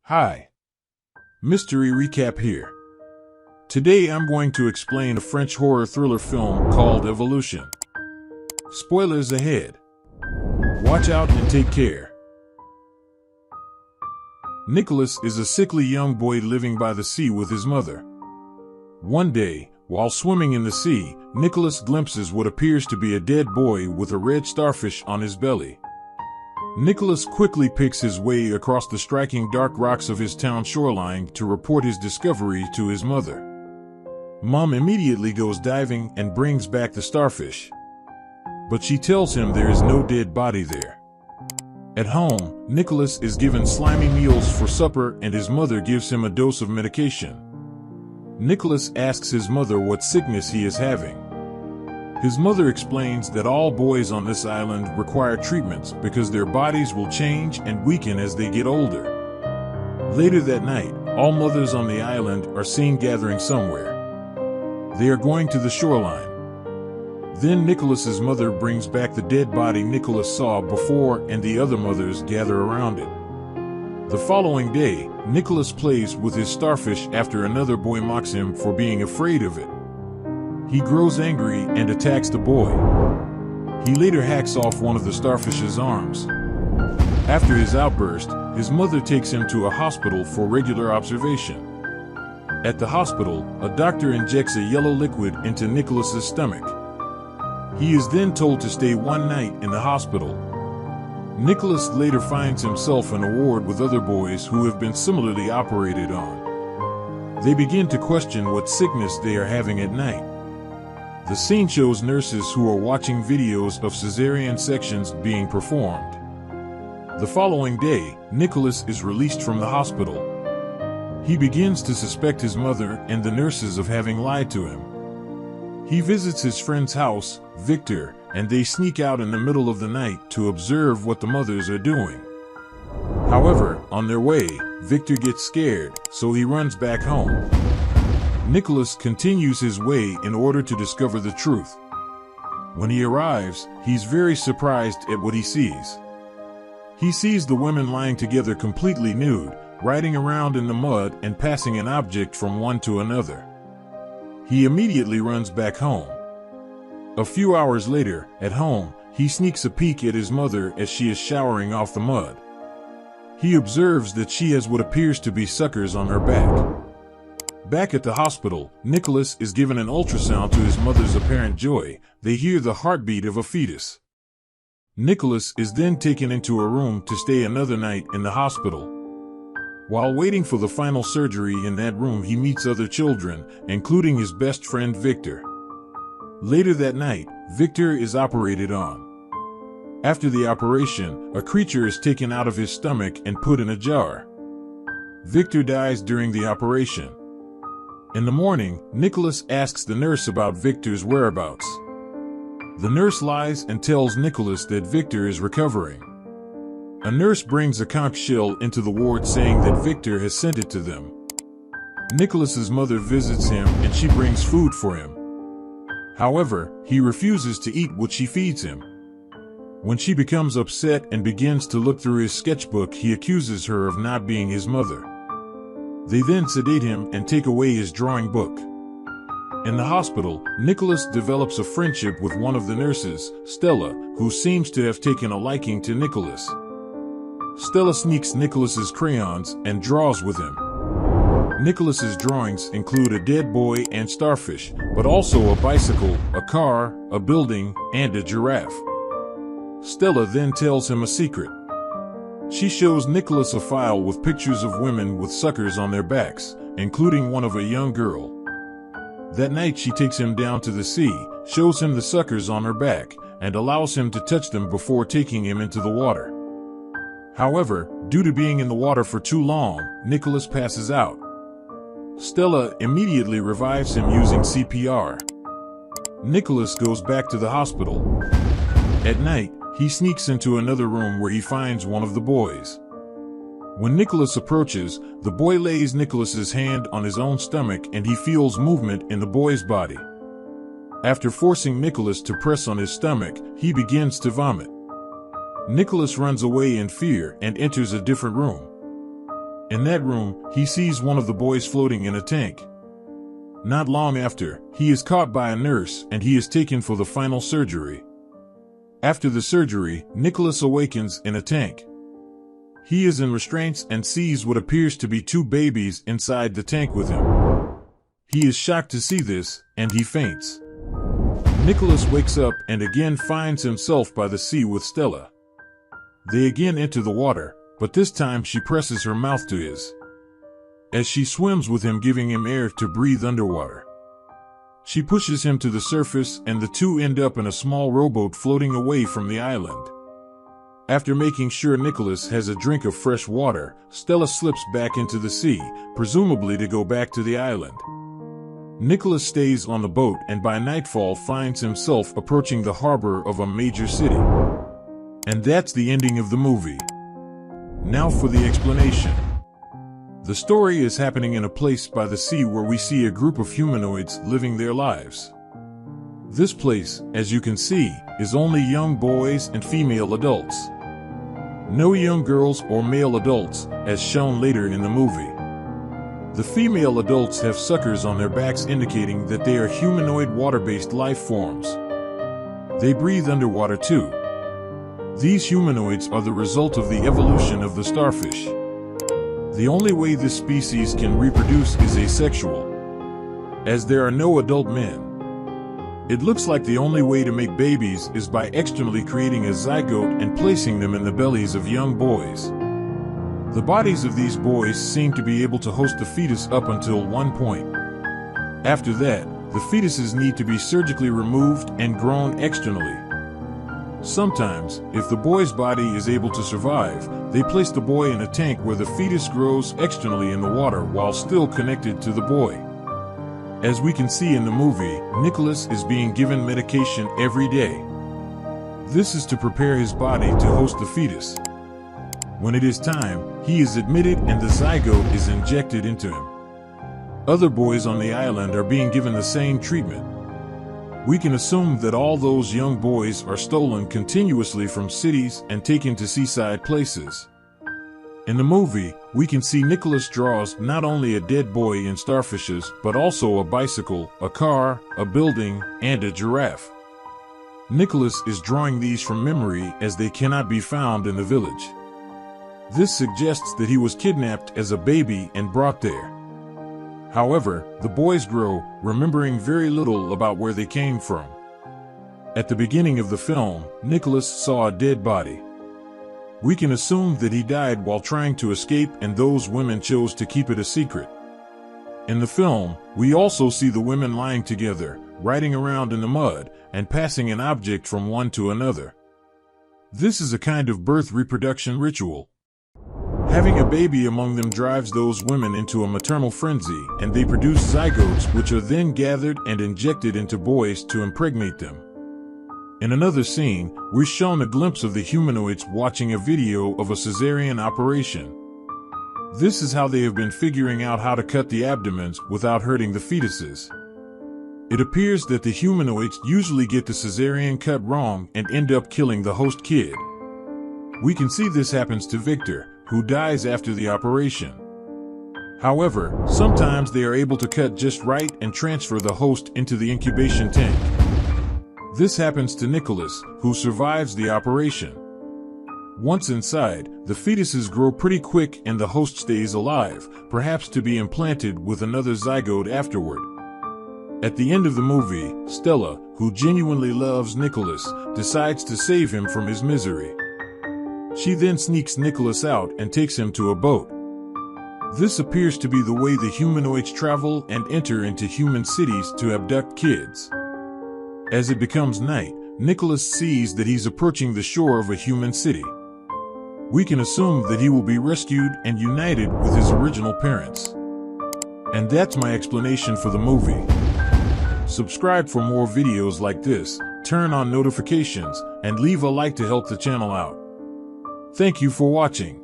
Hi, Mystery Recap here. Today I'm going to explain a French horror thriller film called Evolution. Spoilers ahead. Watch out and take care. Nicholas is a sickly young boy living by the sea with his mother. One day, while swimming in the sea, Nicholas glimpses what appears to be a dead boy with a red starfish on his belly. Nicholas quickly picks his way across the striking dark rocks of his town shoreline to report his discovery to his mother. Mom immediately goes diving and brings back the starfish. But she tells him there is no dead body there. At home, Nicholas is given slimy meals for supper and his mother gives him a dose of medication. Nicholas asks his mother what sickness he is having. His mother explains that all boys on this island require treatments because their bodies will change and weaken as they get older. Later that night, all mothers on the island are seen gathering somewhere. They are going to the shoreline. Then Nicholas's mother brings back the dead body Nicholas saw before and the other mothers gather around it. The following day, Nicholas plays with his starfish after another boy mocks him for being afraid of it. He grows angry and attacks the boy. He later hacks off one of the starfish's arms. After his outburst, his mother takes him to a hospital for regular observation. At the hospital, a doctor injects a yellow liquid into Nicholas's stomach. He is then told to stay one night in the hospital. Nicholas later finds himself in a ward with other boys who have been similarly operated on. They begin to question what sickness they are having at night. The scene shows nurses who are watching videos of cesarean sections being performed. The following day, Nicholas is released from the hospital. He begins to suspect his mother and the nurses of having lied to him. He visits his friend's house, Victor, and they sneak out in the middle of the night to observe what the mothers are doing. However, on their way, Victor gets scared, so he runs back home. Nicholas continues his way in order to discover the truth. When he arrives, he's very surprised at what he sees. He sees the women lying together completely nude, riding around in the mud and passing an object from one to another. He immediately runs back home. A few hours later, at home, he sneaks a peek at his mother as she is showering off the mud. He observes that she has what appears to be suckers on her back. Back at the hospital, Nicholas is given an ultrasound to his mother's apparent joy. They hear the heartbeat of a fetus. Nicholas is then taken into a room to stay another night in the hospital. While waiting for the final surgery in that room, he meets other children, including his best friend Victor. Later that night, Victor is operated on. After the operation, a creature is taken out of his stomach and put in a jar. Victor dies during the operation. In the morning, Nicholas asks the nurse about Victor's whereabouts. The nurse lies and tells Nicholas that Victor is recovering. A nurse brings a conch shell into the ward saying that Victor has sent it to them. Nicholas's mother visits him and she brings food for him. However, he refuses to eat what she feeds him. When she becomes upset and begins to look through his sketchbook, he accuses her of not being his mother. They then sedate him and take away his drawing book. In the hospital, Nicholas develops a friendship with one of the nurses, Stella, who seems to have taken a liking to Nicholas. Stella sneaks Nicholas's crayons and draws with him. Nicholas's drawings include a dead boy and starfish, but also a bicycle, a car, a building, and a giraffe. Stella then tells him a secret. She shows Nicholas a file with pictures of women with suckers on their backs, including one of a young girl. That night she takes him down to the sea, shows him the suckers on her back, and allows him to touch them before taking him into the water. However, due to being in the water for too long, Nicholas passes out. Stella immediately revives him using CPR. Nicholas goes back to the hospital. At night, he sneaks into another room where he finds one of the boys. When Nicholas approaches, the boy lays Nicholas's hand on his own stomach and he feels movement in the boy's body. After forcing Nicholas to press on his stomach, he begins to vomit. Nicholas runs away in fear and enters a different room. In that room, he sees one of the boys floating in a tank. Not long after, he is caught by a nurse and he is taken for the final surgery. After the surgery, Nicholas awakens in a tank. He is in restraints and sees what appears to be two babies inside the tank with him. He is shocked to see this, and he faints. Nicholas wakes up and again finds himself by the sea with Stella. They again enter the water, but this time she presses her mouth to his, as she swims with him, giving him air to breathe underwater. She pushes him to the surface and the two end up in a small rowboat floating away from the island. After making sure Nicholas has a drink of fresh water, Stella slips back into the sea, presumably to go back to the island. Nicholas stays on the boat and by nightfall finds himself approaching the harbor of a major city. And that's the ending of the movie. Now for the explanation. The story is happening in a place by the sea where we see a group of humanoids living their lives. This place, as you can see, is only young boys and female adults. No young girls or male adults, as shown later in the movie. The female adults have suckers on their backs indicating that they are humanoid water-based life forms. They breathe underwater too. These humanoids are the result of the evolution of the starfish. The only way this species can reproduce is asexual, as there are no adult men. It looks like the only way to make babies is by externally creating a zygote and placing them in the bellies of young boys. The bodies of these boys seem to be able to host the fetus up until one point. After that, the fetuses need to be surgically removed and grown externally. Sometimes, if the boy's body is able to survive, they place the boy in a tank where the fetus grows externally in the water while still connected to the boy. As we can see in the movie, Nicholas is being given medication every day. This is to prepare his body to host the fetus. When it is time, he is admitted and the zygote is injected into him. Other boys on the island are being given the same treatment. We can assume that all those young boys are stolen continuously from cities and taken to seaside places. In the movie, we can see Nicholas draws not only a dead boy in starfishes, but also a bicycle, a car, a building, and a giraffe. Nicholas is drawing these from memory as they cannot be found in the village. This suggests that he was kidnapped as a baby and brought there. However, the boys grow, remembering very little about where they came from. At the beginning of the film, Nicholas saw a dead body. We can assume that he died while trying to escape and those women chose to keep it a secret. In the film, we also see the women lying together, riding around in the mud, and passing an object from one to another. This is a kind of birth reproduction ritual. Having a baby among them drives those women into a maternal frenzy, and they produce zygotes which are then gathered and injected into boys to impregnate them. In another scene, we're shown a glimpse of the humanoids watching a video of a cesarean operation. This is how they have been figuring out how to cut the abdomens without hurting the fetuses. It appears that the humanoids usually get the cesarean cut wrong and end up killing the host kid. We can see this happens to Victor, who dies after the operation. However, sometimes they are able to cut just right and transfer the host into the incubation tank. This happens to Nicholas, who survives the operation. Once inside, the fetuses grow pretty quick and the host stays alive, perhaps to be implanted with another zygote afterward. At the end of the movie, Stella, who genuinely loves Nicholas, decides to save him from his misery. She then sneaks Nicholas out and takes him to a boat. This appears to be the way the humanoids travel and enter into human cities to abduct kids. As it becomes night, Nicholas sees that he's approaching the shore of a human city. We can assume that he will be rescued and united with his original parents. And that's my explanation for the movie. Subscribe for more videos like this, turn on notifications, and leave a like to help the channel out. Thank you for watching.